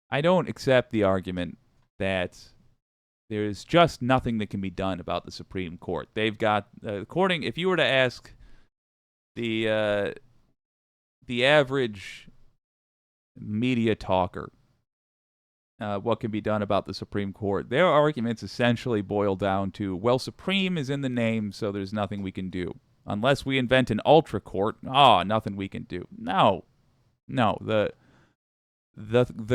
I don't accept the argument that there's just nothing that can be done about the Supreme Court. They've got, if you were to ask the the average media talker what can be done about the Supreme Court, their arguments essentially boil down to, well, Supreme is in the name, so there's nothing we can do. Unless we invent an ultra court, nothing we can do. No, no. The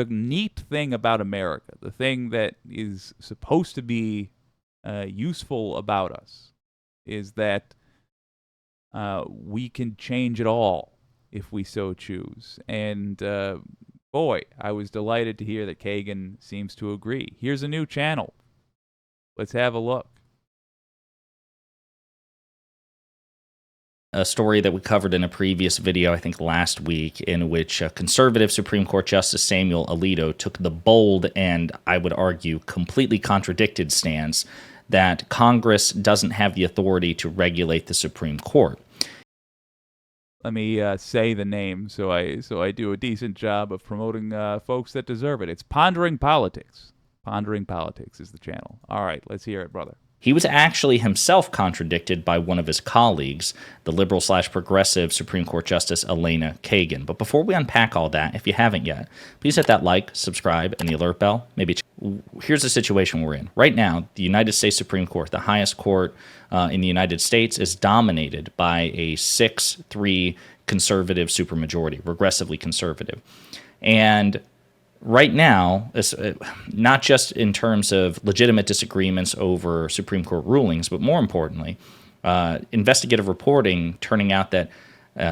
neat thing about America, the thing that is supposed to be useful about us, is that we can change it all if we so choose. And boy, I was delighted to hear that Kagan seems to agree. Here's a new channel. Let's have a look. A story that we covered in a previous video, I think last week, in which conservative Supreme Court Justice Samuel Alito took the bold and, I would argue, completely contradicted stance that Congress doesn't have the authority to regulate the Supreme Court. Let me say the name so I do a decent job of promoting folks that deserve it. It's Pondering Politics. Pondering Politics is the channel. All right, let's hear it, brother. He was actually himself contradicted by one of his colleagues, the liberal/progressive Supreme Court Justice Elena Kagan. But before we unpack all that, if you haven't yet, please hit that like, subscribe, and the alert bell. Here's the situation we're in. Right now, the United States Supreme Court, the highest court in the United States, is dominated by a 6-3 conservative supermajority, regressively conservative. And right now, not just in terms of legitimate disagreements over Supreme Court rulings, but more importantly, investigative reporting turning out that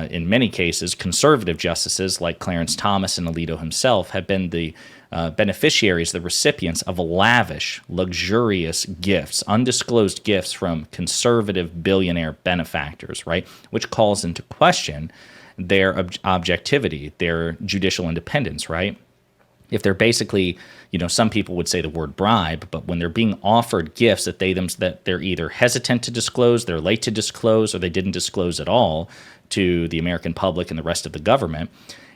in many cases, conservative justices like Clarence Thomas and Alito himself have been the beneficiaries, the recipients of lavish, luxurious gifts, undisclosed gifts from conservative billionaire benefactors, right? Which calls into question their objectivity, their judicial independence, right? If they're basically, some people would say the word bribe, but when they're being offered gifts that they're either hesitant to disclose, they're late to disclose, or they didn't disclose at all to the American public and the rest of the government,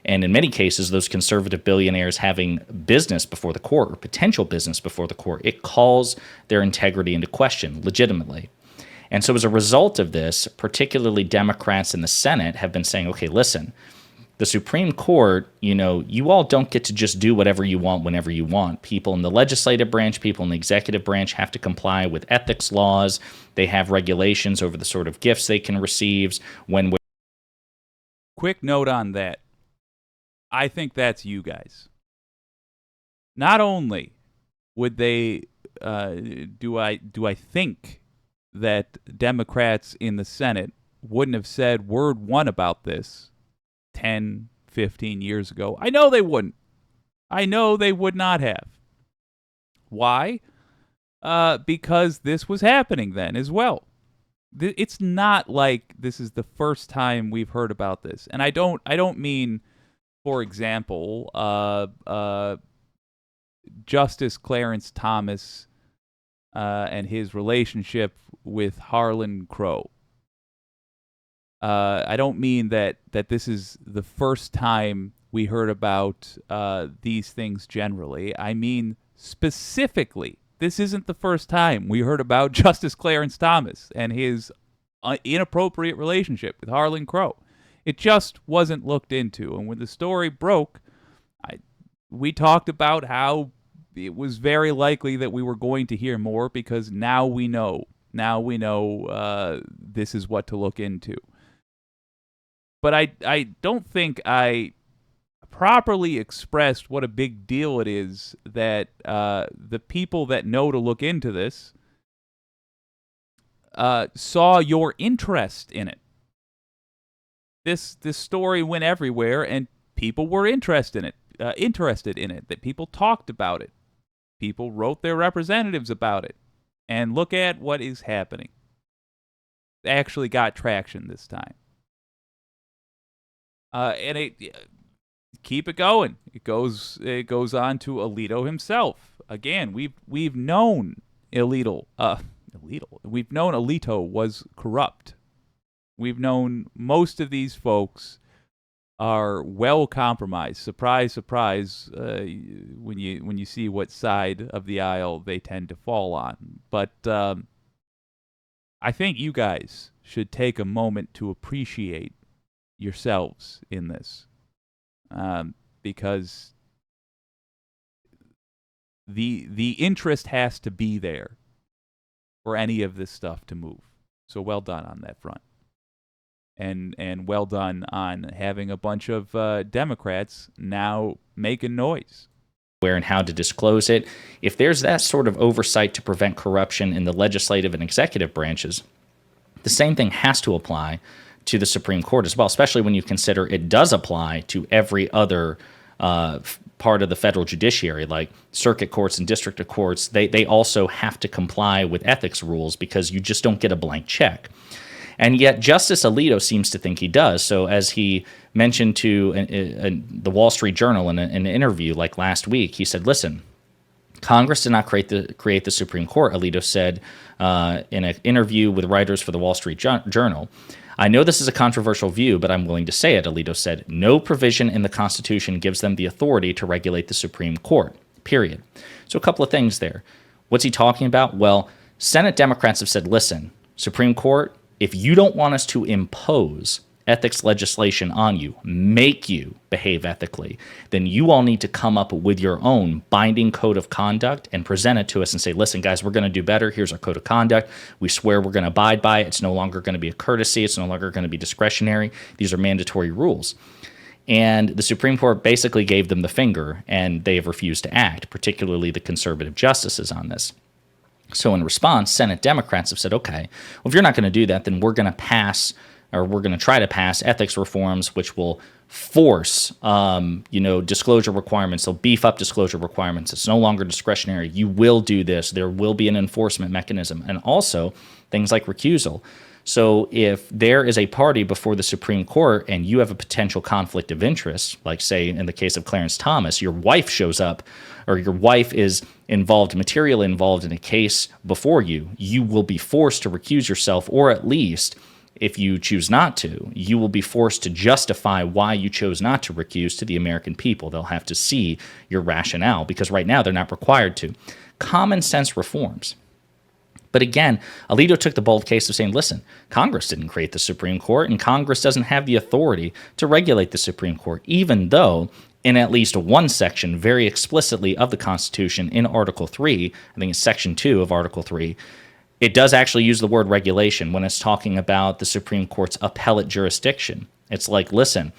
and in many cases, those conservative billionaires having business before the court or potential business before the court, it calls their integrity into question legitimately. And so as a result of this, particularly Democrats in the Senate have been saying, okay, listen, the Supreme Court, you all don't get to just do whatever you want whenever you want. People in the legislative branch, people in the executive branch have to comply with ethics laws. They have regulations over the sort of gifts they can receive. Quick note on that. I think that's you guys. Not only would they, do I think that Democrats in the Senate wouldn't have said word one about this 10, 15 years ago. I know they wouldn't. I know they would not have. Why? Because this was happening then as well. It's not like this is the first time we've heard about this. And I don't mean, for example, Justice Clarence Thomas and his relationship with Harlan Crow. I don't mean that this is the first time we heard about these things generally. I mean specifically, this isn't the first time we heard about Justice Clarence Thomas and his inappropriate relationship with Harlan Crow. It just wasn't looked into. And when the story broke, we talked about how it was very likely that we were going to hear more because now we know. Now we know this is what to look into. But I don't think I properly expressed what a big deal it is that the people that know to look into this saw your interest in it. This story went everywhere, and people were interested in it. That people talked about it. People wrote their representatives about it. And look at what is happening. It actually got traction this time. And it keep it going. It goes on to Alito himself. Again, we've known Alito was corrupt. We've known most of these folks are well compromised. Surprise, surprise, when you see what side of the aisle they tend to fall on. But I think you guys should take a moment to appreciate yourselves in this, because the interest has to be there for any of this stuff to move. So well done on that front. And well done on having a bunch of Democrats now making noise. Where and how to disclose it. If there's that sort of oversight to prevent corruption in the legislative and executive branches, the same thing has to apply to the Supreme Court as well, especially when you consider it does apply to every other part of the federal judiciary, like circuit courts and district courts. They also have to comply with ethics rules because you just don't get a blank check. And yet Justice Alito seems to think he does. So as he mentioned to the Wall Street Journal in an interview like last week, he said, listen, Congress did not create the Supreme Court, Alito said in an interview with writers for the Wall Street Journal. I know this is a controversial view, but I'm willing to say it, Alito said. No provision in the Constitution gives them the authority to regulate the Supreme Court, period. So a couple of things there. What's he talking about? Well, Senate Democrats have said, listen, Supreme Court, if you don't want us to impose ethics legislation on you, make you behave ethically, then you all need to come up with your own binding code of conduct and present it to us and say, listen, guys, we're going to do better. Here's our code of conduct. We swear we're going to abide by it. It's no longer going to be a courtesy. It's no longer going to be discretionary. These are mandatory rules. And the Supreme Court basically gave them the finger, and they have refused to act, particularly the conservative justices on this. So in response, Senate Democrats have said, okay, well, if you're not going to do that, then we're going to pass, or we're going to try to pass ethics reforms, which will force, disclosure requirements. They'll beef up disclosure requirements. It's no longer discretionary. You will do this. There will be an enforcement mechanism. And also things like recusal. So if there is a party before the Supreme Court and you have a potential conflict of interest, like say in the case of Clarence Thomas, your wife shows up or your wife is materially involved in a case before you, you will be forced to recuse yourself, or at least if you choose not to, you will be forced to justify why you chose not to recuse to the American people. They'll have to see your rationale because right now they're not required to. Common sense reforms. But again, Alito took the bold case of saying, listen, Congress didn't create the Supreme Court, and Congress doesn't have the authority to regulate the Supreme Court, even though in at least one section very explicitly of the Constitution in Article 3, I think it's Section 2 of Article 3, it does actually use the word regulation when it's talking about the Supreme Court's appellate jurisdiction. It's like, listen,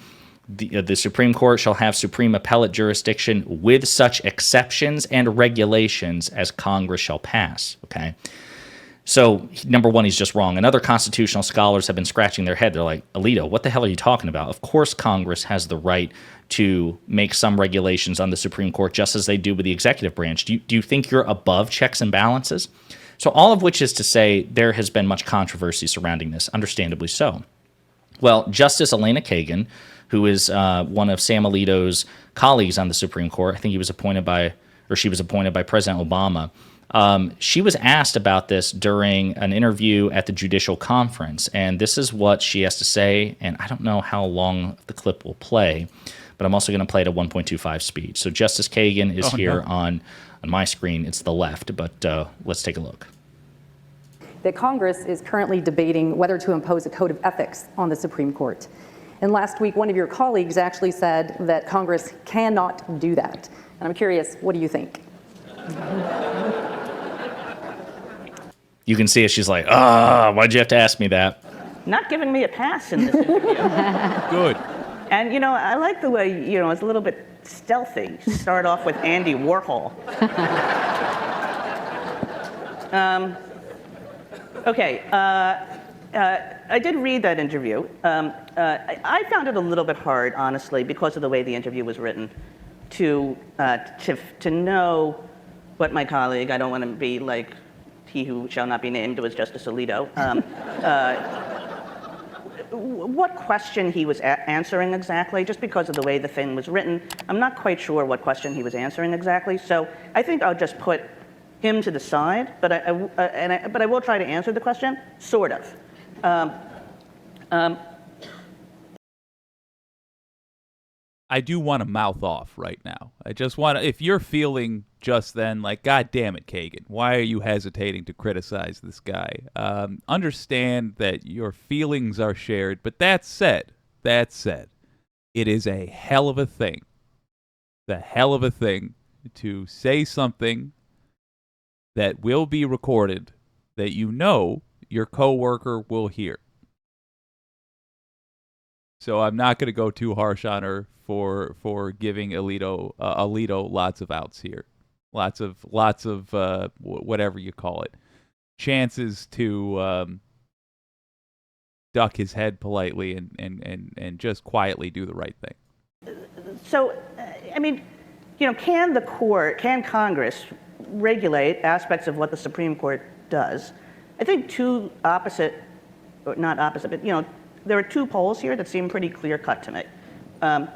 the Supreme Court shall have supreme appellate jurisdiction with such exceptions and regulations as Congress shall pass, okay? So, number one, he's just wrong. And other constitutional scholars have been scratching their head. They're like, Alito, what the hell are you talking about? Of course Congress has the right to make some regulations on the Supreme Court, just as they do with the executive branch. Do you think you're above checks and balances? So all of which is to say there has been much controversy surrounding this, understandably so. Well, Justice Elena Kagan, who is one of Sam Alito's colleagues on the Supreme Court, I think she was appointed by President Obama. She was asked about this during an interview at the Judicial Conference, and this is what she has to say, and I don't know how long the clip will play, but I'm also going to play it at 1.25 speed. So Justice Kagan is here on my screen. It's the left, but let's take a look. That Congress is currently debating whether to impose a code of ethics on the Supreme Court. And last week, one of your colleagues actually said that Congress cannot do that. And I'm curious, what do you think? You can see it. She's like, why'd you have to ask me that? Not giving me a pass in this interview. Good. And, I like the way, it's a little bit stealthy. Start off with Andy Warhol. Okay. I did read that interview. I found it a little bit hard, honestly, because of the way the interview was written, to know what my colleague, I don't want to be like he who shall not be named, was Justice Alito, what question he was answering exactly, just because of the way the thing was written. I'm not quite sure what question he was answering exactly, so I think I'll just put him to the side, but I will try to answer the question, sort of. I do want to mouth off right now. I just want to, if you're feeling just then like, God damn it, Kagan, why are you hesitating to criticize this guy? Understand that your feelings are shared, but that said, it is a hell of a thing, to say something that will be recorded that you know your coworker will hear. So I'm not going to go too harsh on her for giving Alito lots of outs here, lots of whatever you call it, chances to duck his head politely and just quietly do the right thing. So, I mean, can Congress regulate aspects of what the Supreme Court does? I think two opposite, or not opposite, but there are two poles here that seem pretty clear-cut to me. And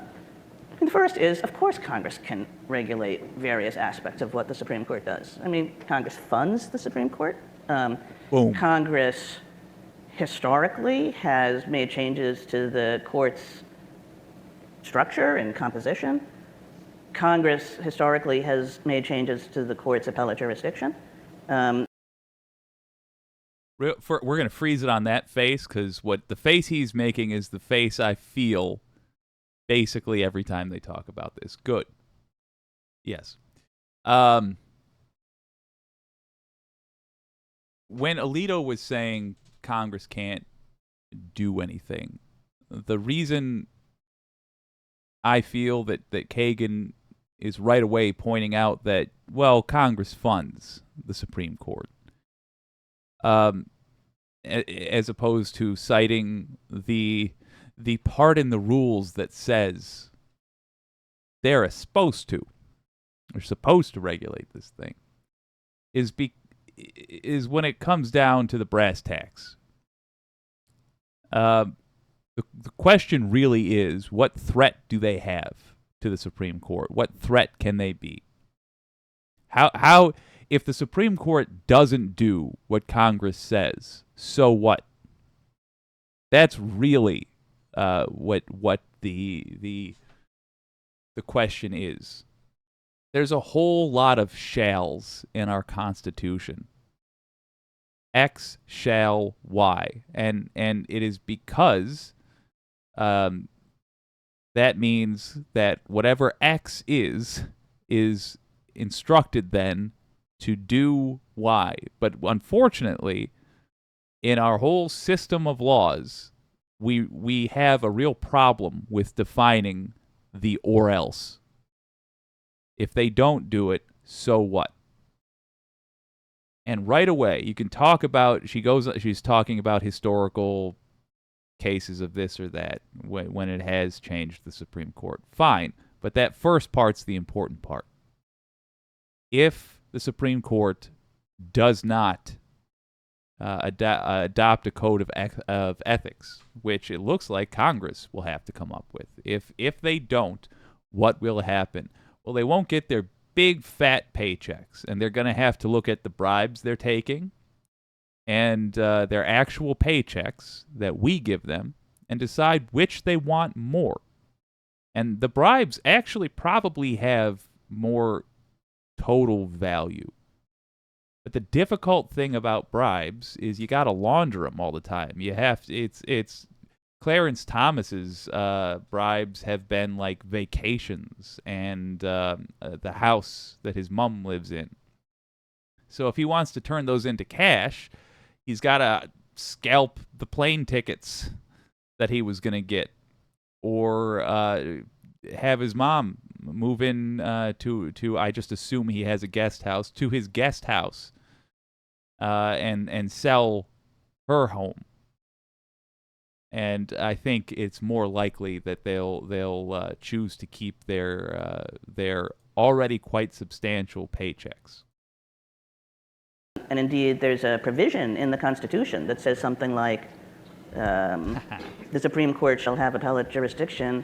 the first is, of course, Congress can regulate various aspects of what the Supreme Court does. I mean, Congress funds the Supreme Court. Boom. Congress historically has made changes to the court's structure and composition. Congress historically has made changes to the court's appellate jurisdiction. We're going to freeze it on that face, because what the face he's making is the face I feel basically every time they talk about this. Good. Yes. When Alito was saying Congress can't do anything, the reason I feel that Kagan is right away pointing out that, well, Congress funds the Supreme Court, as opposed to citing the part in the rules that says they're supposed to regulate this thing, is when it comes down to the brass tacks. The question really is, what threat do they have to the Supreme Court? What threat can they be? How if the Supreme Court doesn't do what Congress says, so what? That's really what the question is. There's a whole lot of shalls in our Constitution. X shall Y, and it is because that means that whatever X is instructed then to do Y. But unfortunately, in our whole system of laws, we have a real problem with defining the or else. If they don't do it, so what? And right away, you can talk about, she's talking about historical cases of this or that when it has changed the Supreme Court. Fine, but that first part's the important part. If the Supreme Court does not adopt a code of ethics, which it looks like Congress will have to come up with, if they don't, what will happen? Well, they won't get their big fat paychecks, and they're going to have to look at the bribes they're taking and their actual paychecks that we give them and decide which they want more. And the bribes actually probably have more total value. But the difficult thing about bribes is you got to launder them all the time. You have to, it's Clarence Thomas's bribes have been like vacations and the house that his mom lives in. So if he wants to turn those into cash, he's got to scalp the plane tickets that he was going to get, or have his mom move in to I just assume he has a guest house, to his guest house, and sell her home. And I think it's more likely that they'll choose to keep their already quite substantial paychecks. And indeed, there's a provision in the Constitution that says something like, the Supreme Court shall have appellate jurisdiction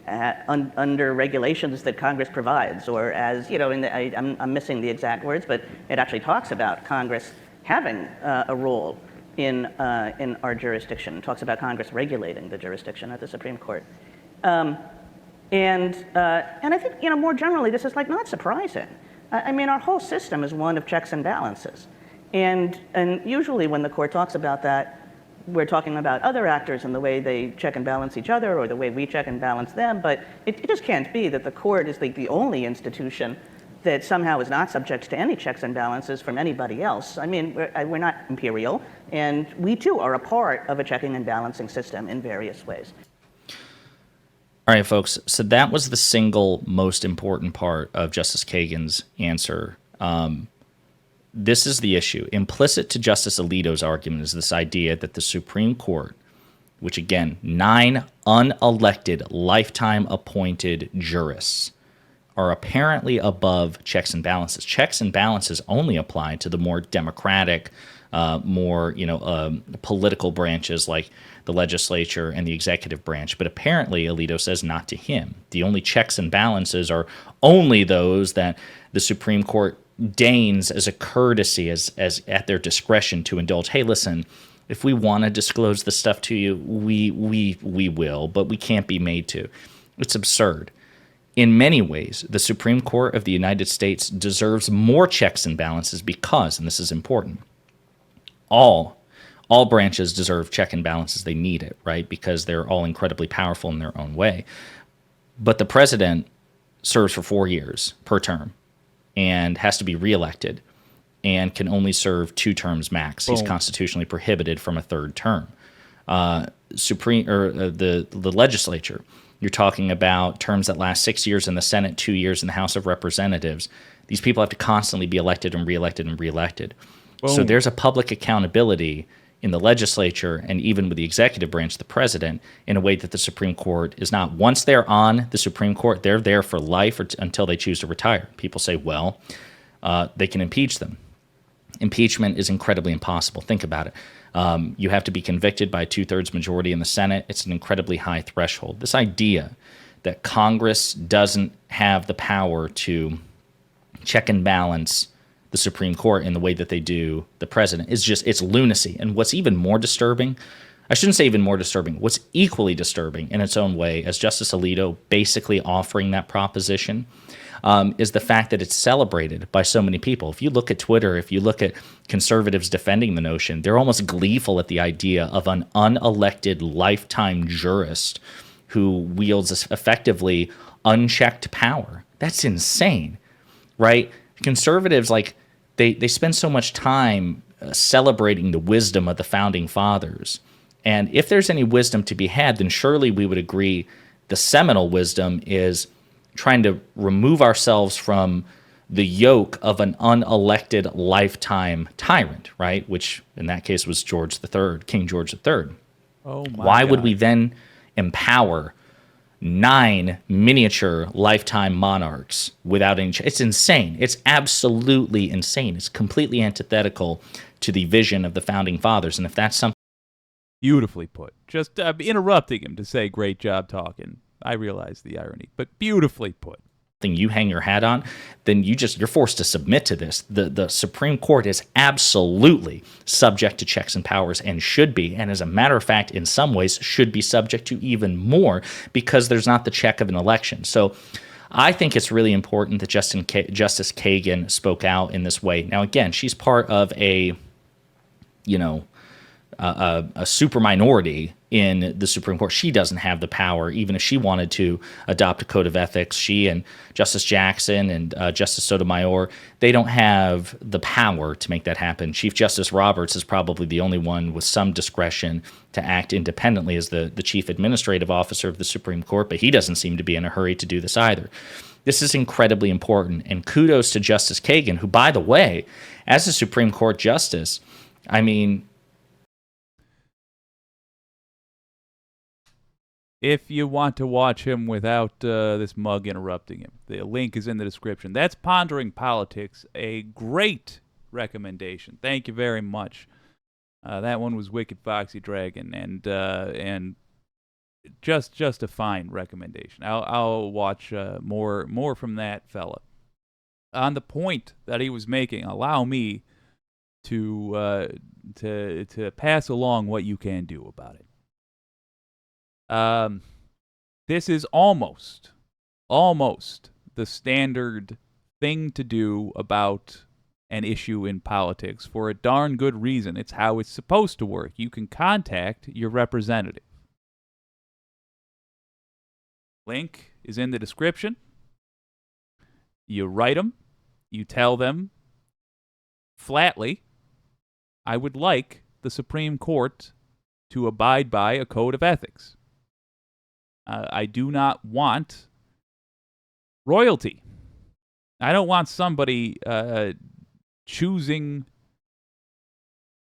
under regulations that Congress provides, or as, I'm missing the exact words, but it actually talks about Congress having a role in our jurisdiction. It talks about Congress regulating the jurisdiction at the Supreme Court. And I think, more generally, this is like not surprising. I mean, our whole system is one of checks and balances. And usually when the court talks about that, we're talking about other actors and the way they check and balance each other or the way we check and balance them. But it just can't be that the court is like the only institution that somehow is not subject to any checks and balances from anybody else. I mean, we're not imperial, and we too are a part of a checking and balancing system in various ways. All right, folks. So that was the single most important part of Justice Kagan's answer. This is the issue. Implicit to Justice Alito's argument is this idea that the Supreme Court, which again, 9 unelected, lifetime appointed jurists, are apparently above checks and balances. Checks and balances only apply to the more democratic, more political branches like the legislature and the executive branch. But apparently, Alito says not to him. The only checks and balances are only those that the Supreme Court deigns as a courtesy, as at their discretion to indulge. Hey, listen, if we want to disclose the stuff to you, we will, but we can't be made to. It's absurd. In many ways, the Supreme Court of the United States deserves more checks and balances because, and this is important, all branches deserve check and balances. They need it, right? Because they're all incredibly powerful in their own way. But the president serves for 4 years per term and has to be reelected and can only serve 2 terms max. He's constitutionally prohibited from a 3rd term. The legislature, you're talking about terms that last 6 years in the Senate, 2 years in the House of Representatives. These people have to constantly be elected and reelected and reelected. So there's a public accountability in the legislature and even with the executive branch, the president, in a way that the Supreme Court is not. Once they're on the Supreme Court, they're there for life or until they choose to retire. People say, well, they can impeach them. Impeachment is incredibly impossible. Think about it. You have to be convicted by a 2/3 majority in the Senate. It's an incredibly high threshold. This idea that Congress doesn't have the power to check and balance the Supreme Court in the way that they do the president is just, it's lunacy. And what's even more disturbing, I shouldn't say even more disturbing, what's equally disturbing in its own way as Justice Alito basically offering that proposition is the fact that it's celebrated by so many people. If you look at Twitter, if you look at conservatives defending the notion, they're almost gleeful at the idea of an unelected lifetime jurist who wields effectively unchecked power. That's insane, right? Conservatives, like, they spend so much time celebrating the wisdom of the founding fathers. And if there's any wisdom to be had, then surely we would agree the seminal wisdom is trying to remove ourselves from the yoke of an unelected lifetime tyrant, right? Which in that case was George III, King George III. Oh my Why would God. we then empower 9 miniature lifetime monarchs without any... It's insane. It's absolutely insane. It's completely antithetical to the vision of the founding fathers. And if that's something... Beautifully put. Just interrupting him to say, great job talking. I realize the irony, but beautifully put. you hang your hat on, then you're forced to submit to this. The Supreme Court is absolutely subject to checks and powers and should be, and as a matter of fact, in some ways, should be subject to even more because there's not the check of an election. So I think it's really important that Justice Kagan spoke out in this way. Now, again, she's part of a super minority in the Supreme Court. She doesn't have the power, even if she wanted to adopt a code of ethics. She and Justice Jackson and Justice Sotomayor, they don't have the power to make that happen. Chief Justice Roberts is probably the only one with some discretion to act independently as the chief administrative officer of the Supreme Court, but he doesn't seem to be in a hurry to do this either. This is incredibly important, and kudos to Justice Kagan, who, by the way, as a Supreme Court justice, I mean, if you want to watch him without this mug interrupting him, the link is in the description. That's Pondering Politics, a great recommendation. Thank you very much. That one was Wicked Foxy Dragon, and just a fine recommendation. I'll watch more from that fella. On the point that he was making, allow me to pass along what you can do about it. This is almost almost the standard thing to do about an issue in politics for a darn good reason. It's how it's supposed to work. You can contact your representative. Link is in the description. You write them. You tell them flatly, I would like the Supreme Court to abide by a code of ethics. I do not want royalty. I don't want somebody choosing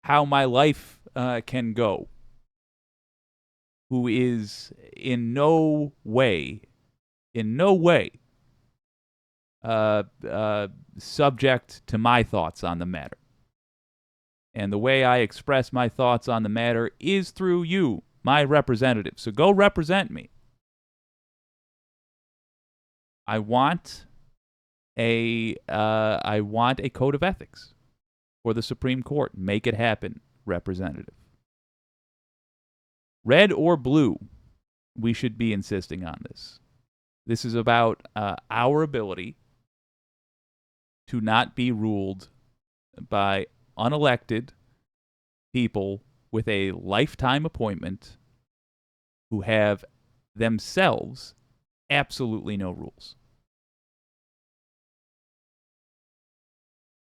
how my life can go, who is in no way subject to my thoughts on the matter. And the way I express my thoughts on the matter is through you, my representative. So go represent me. I want a code of ethics for the Supreme Court. Make it happen, representative. Red or blue, we should be insisting on this. This is about our ability to not be ruled by unelected people with a lifetime appointment who have themselves absolutely no rules.